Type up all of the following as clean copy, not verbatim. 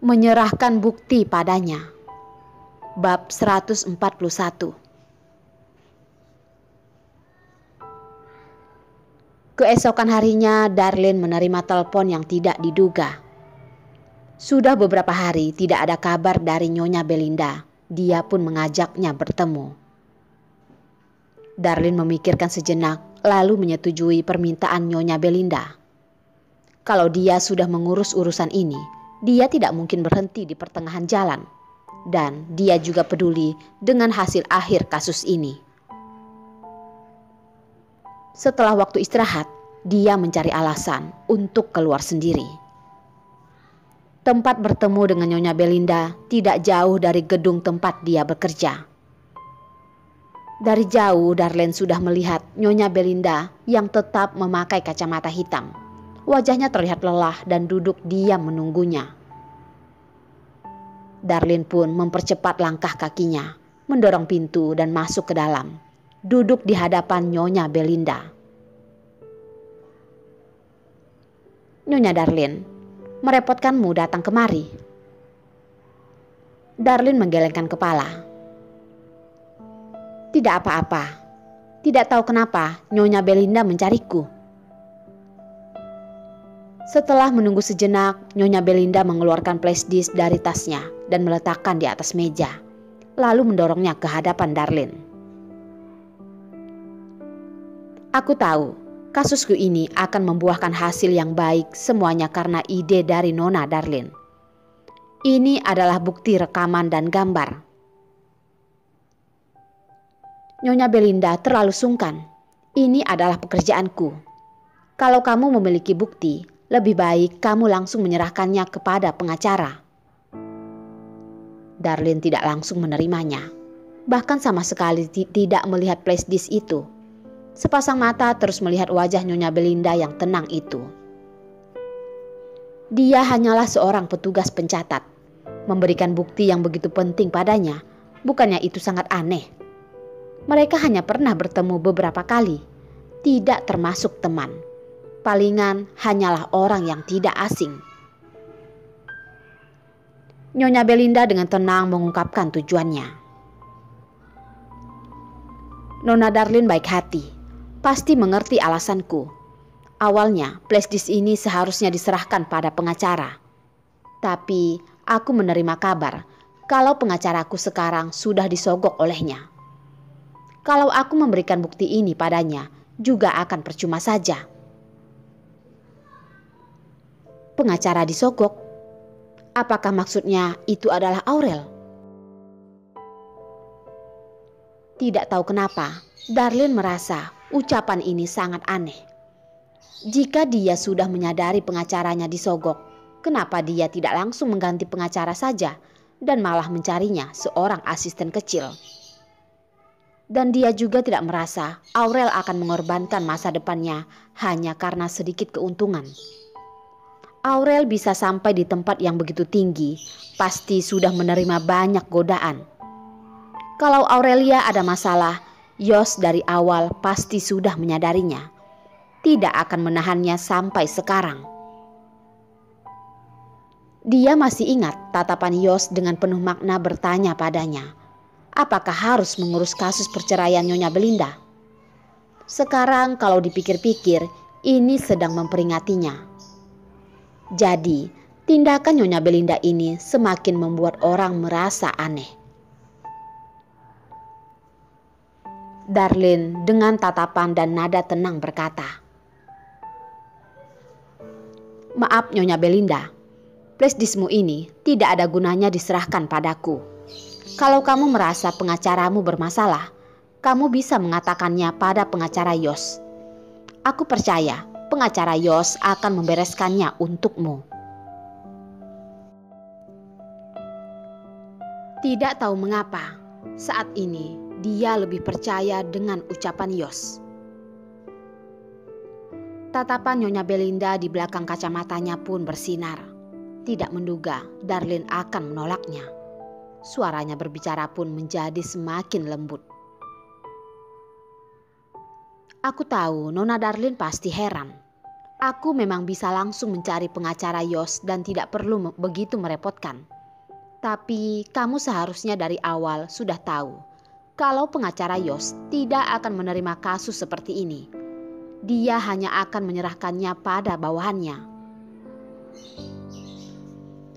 Menyerahkan bukti padanya. Bab 141. Keesokan harinya Darlene menerima telepon yang tidak diduga. Sudah beberapa hari tidak ada kabar dari Nyonya Belinda. Dia pun mengajaknya bertemu. Darlene memikirkan sejenak lalu menyetujui permintaan Nyonya Belinda. Kalau dia sudah mengurus urusan ini, dia tidak mungkin berhenti di pertengahan jalan. Dan dia juga peduli dengan hasil akhir kasus ini. Setelah waktu istirahat, dia mencari alasan untuk keluar sendiri. Tempat bertemu dengan Nyonya Belinda tidak jauh dari gedung tempat dia bekerja. Dari jauh Darlene sudah melihat Nyonya Belinda yang tetap memakai kacamata hitam. Wajahnya terlihat lelah dan duduk diam menunggunya. Darlene pun mempercepat langkah kakinya, mendorong pintu dan masuk ke dalam. Duduk di hadapan Nyonya Belinda. "Nyonya Darlene, merepotkanmu datang kemari." Darlene menggelengkan kepala. "Tidak apa-apa. Tidak tahu kenapa Nyonya Belinda mencariku." Setelah menunggu sejenak, Nyonya Belinda mengeluarkan flashdisk dari tasnya dan meletakkan di atas meja, lalu mendorongnya ke hadapan Darlene. "Aku tahu kasusku ini akan membuahkan hasil yang baik semuanya karena ide dari Nona Darlene. Ini adalah bukti rekaman dan gambar." Nyonya Belinda terlalu sungkan. "Ini adalah pekerjaanku. Kalau kamu memiliki bukti, lebih baik kamu langsung menyerahkannya kepada pengacara." Darlene tidak langsung menerimanya. Bahkan sama sekali tidak melihat flashdisk itu. Sepasang mata terus melihat wajah Nyonya Belinda yang tenang itu. Dia hanyalah seorang petugas pencatat. Memberikan bukti yang begitu penting padanya, bukannya itu sangat aneh? Mereka hanya pernah bertemu beberapa kali, tidak termasuk teman. Palingan hanyalah orang yang tidak asing. Nyonya Belinda dengan tenang mengungkapkan tujuannya. "Nona Darlene baik hati, pasti mengerti alasanku. Awalnya flashdisk ini seharusnya diserahkan pada pengacara. Tapi aku menerima kabar kalau pengacaraku sekarang sudah disogok olehnya. Kalau aku memberikan bukti ini padanya juga akan percuma saja." "Pengacara disogok? Apakah maksudnya itu adalah Aurel?" Tidak tahu kenapa, Darlene merasa ucapan ini sangat aneh. Jika dia sudah menyadari pengacaranya disogok, kenapa dia tidak langsung mengganti pengacara saja dan malah mencarinya seorang asisten kecil? Dan dia juga tidak merasa Aurel akan mengorbankan masa depannya hanya karena sedikit keuntungan. Aurel bisa sampai di tempat yang begitu tinggi, pasti sudah menerima banyak godaan. Kalau Aurelia ada masalah, Yos dari awal pasti sudah menyadarinya. Tidak akan menahannya sampai sekarang. Dia masih ingat tatapan Yos dengan penuh makna bertanya padanya, apakah harus mengurus kasus perceraian Nyonya Belinda? Sekarang kalau dipikir-pikir, ini sedang memperingatinya. Jadi, tindakan Nyonya Belinda ini semakin membuat orang merasa aneh. Darlene dengan tatapan dan nada tenang berkata, "Maaf Nyonya Belinda, flashdiskmu ini tidak ada gunanya diserahkan padaku. Kalau kamu merasa pengacaramu bermasalah, kamu bisa mengatakannya pada pengacara Yos. Aku percaya pengacara Yos akan membereskannya untukmu." Tidak tahu mengapa, saat ini dia lebih percaya dengan ucapan Yos. Tatapan Nyonya Belinda di belakang kacamatanya pun bersinar. Tidak menduga Darlene akan menolaknya. Suaranya berbicara pun menjadi semakin lembut. "Aku tahu Nona Darlene pasti heran. Aku memang bisa langsung mencari pengacara Yos dan tidak perlu begitu merepotkan. Tapi kamu seharusnya dari awal sudah tahu kalau pengacara Yos tidak akan menerima kasus seperti ini. Dia hanya akan menyerahkannya pada bawahannya.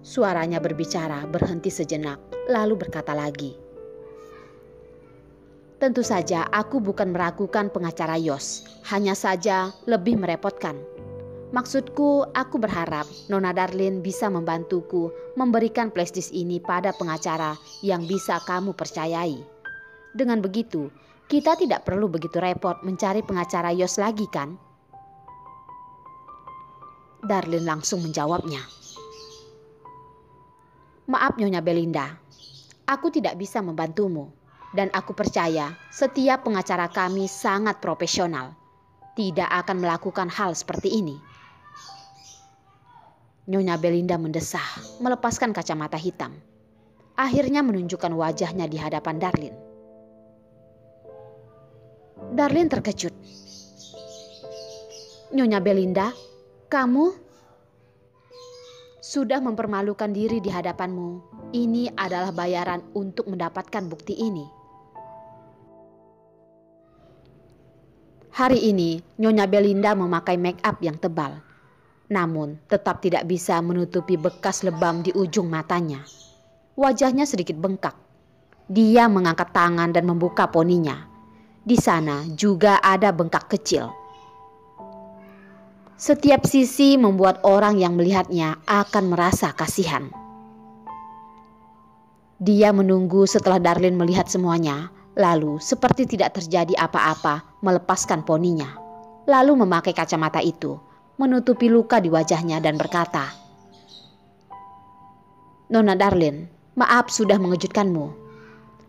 Suaranya berbicara berhenti sejenak, lalu berkata lagi. Tentu saja aku bukan meragukan pengacara Yos, hanya saja lebih merepotkan. Maksudku, aku berharap Nona Darlin bisa membantuku memberikan flashdisk ini pada pengacara yang bisa kamu percayai. Dengan begitu, kita tidak perlu begitu repot mencari pengacara Yos lagi kan? Darlin langsung menjawabnya. Maaf Nyonya Belinda, aku tidak bisa membantumu. Dan aku percaya setiap pengacara kami sangat profesional. Tidak akan melakukan hal seperti ini. Nyonya Belinda mendesah, melepaskan kacamata hitam. Akhirnya menunjukkan wajahnya di hadapan Darlin. Darlin terkejut. Nyonya Belinda, kamu sudah mempermalukan diri di hadapanmu. Ini adalah bayaran untuk mendapatkan bukti ini. Hari ini Nyonya Belinda memakai make up yang tebal. Namun tetap tidak bisa menutupi bekas lebam di ujung matanya. Wajahnya sedikit bengkak. Dia mengangkat tangan dan membuka poninya. Di sana juga ada bengkak kecil. Setiap sisi membuat orang yang melihatnya akan merasa kasihan. Dia menunggu setelah Darlin melihat semuanya, lalu seperti tidak terjadi apa-apa melepaskan poninya. Lalu memakai kacamata itu, menutupi luka di wajahnya dan berkata, Nona Darlin, maaf sudah mengejutkanmu.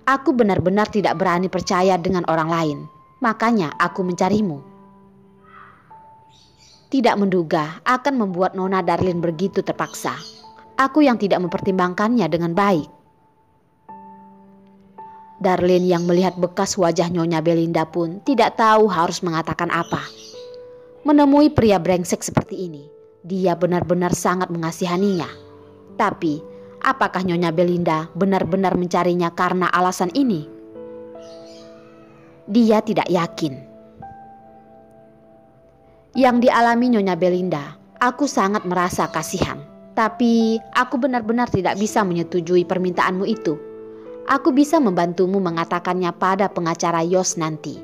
Aku benar-benar tidak berani percaya dengan orang lain, makanya aku mencarimu. Tidak menduga akan membuat Nona Darlin begitu terpaksa. Aku yang tidak mempertimbangkannya dengan baik. Darlin yang melihat bekas wajah Nyonya Belinda pun tidak tahu harus mengatakan apa. Menemui pria brengsek seperti ini, dia benar-benar sangat mengasihaninya. Tapi, apakah Nyonya Belinda benar-benar mencarinya karena alasan ini? Dia tidak yakin. Yang dialami Nyonya Belinda, aku sangat merasa kasihan. Tapi, aku benar-benar tidak bisa menyetujui permintaanmu itu. Aku bisa membantumu mengatakannya pada pengacara Yos nanti.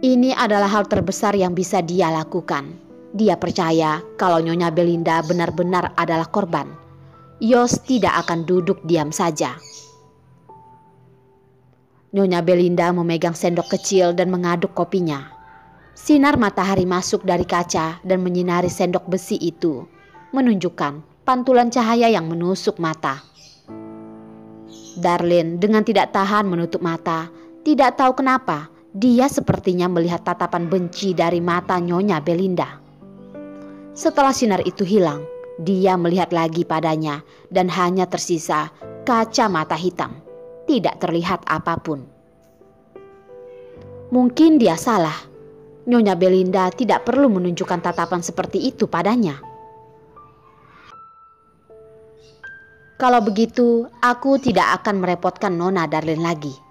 Ini adalah hal terbesar yang bisa dia lakukan. Dia percaya kalau Nyonya Belinda benar-benar adalah korban. Yos tidak akan duduk diam saja. Nyonya Belinda memegang sendok kecil dan mengaduk kopinya. Sinar matahari masuk dari kaca dan menyinari sendok besi itu, menunjukkan pantulan cahaya yang menusuk mata. Darlin dengan tidak tahan menutup mata, tidak tahu kenapa. Dia sepertinya melihat tatapan benci dari mata Nyonya Belinda. Setelah sinar itu hilang, dia melihat lagi padanya dan hanya tersisa kaca mata hitam. Tidak terlihat apapun. Mungkin dia salah. Nyonya Belinda tidak perlu menunjukkan tatapan seperti itu padanya. Kalau begitu, aku tidak akan merepotkan Nona Darlin lagi.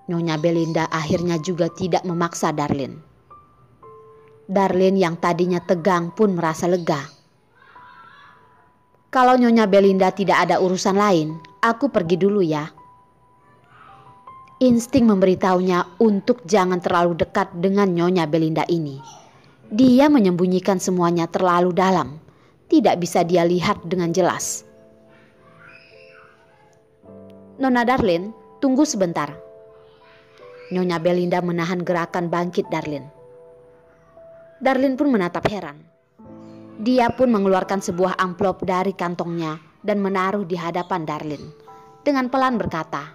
Nyonya Belinda akhirnya juga tidak memaksa Darlin. Darlin yang tadinya tegang pun merasa lega. Kalau Nyonya Belinda tidak ada urusan lain, aku pergi dulu ya. Insting memberitahunya untuk jangan terlalu dekat dengan Nyonya Belinda ini. Dia menyembunyikan semuanya terlalu dalam. Tidak bisa dia lihat dengan jelas. Nona Darlin, tunggu sebentar. Nyonya Belinda menahan gerakan bangkit Darlin. Darlin pun menatap heran. Dia pun mengeluarkan sebuah amplop dari kantongnya dan menaruh di hadapan Darlin. Dengan pelan berkata,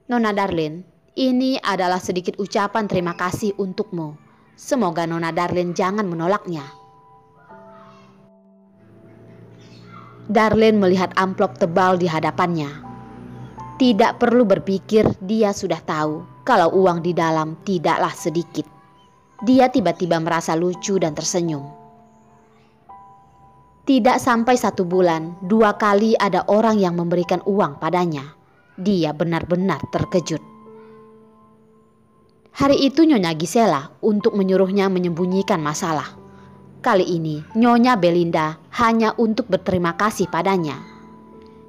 Nona Darlin, ini adalah sedikit ucapan terima kasih untukmu. Semoga Nona Darlin jangan menolaknya. Darlin melihat amplop tebal di hadapannya. Tidak perlu berpikir, dia sudah tahu kalau uang di dalam tidaklah sedikit. Dia tiba-tiba merasa lucu dan tersenyum. Tidak sampai 1 bulan, 2 kali ada orang yang memberikan uang padanya. Dia benar-benar terkejut. Hari itu Nyonya Gisela untuk menyuruhnya menyembunyikan masalah. Kali ini Nyonya Belinda hanya untuk berterima kasih padanya.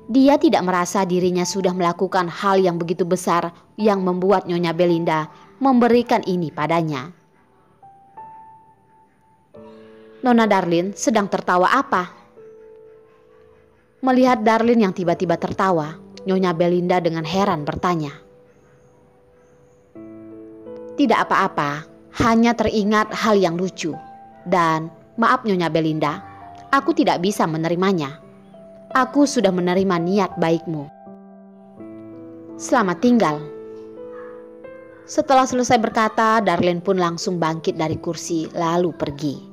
Dia tidak merasa dirinya sudah melakukan hal yang begitu besar yang membuat Nyonya Belinda memberikan ini padanya. Nona Darlin sedang tertawa apa? Melihat Darlin yang tiba-tiba tertawa, Nyonya Belinda dengan heran bertanya. Tidak apa-apa, hanya teringat hal yang lucu. Dan maaf Nyonya Belinda, aku tidak bisa menerimanya. Aku sudah menerima niat baikmu. Selamat tinggal. Setelah selesai berkata, Darlin pun langsung bangkit dari kursi lalu pergi.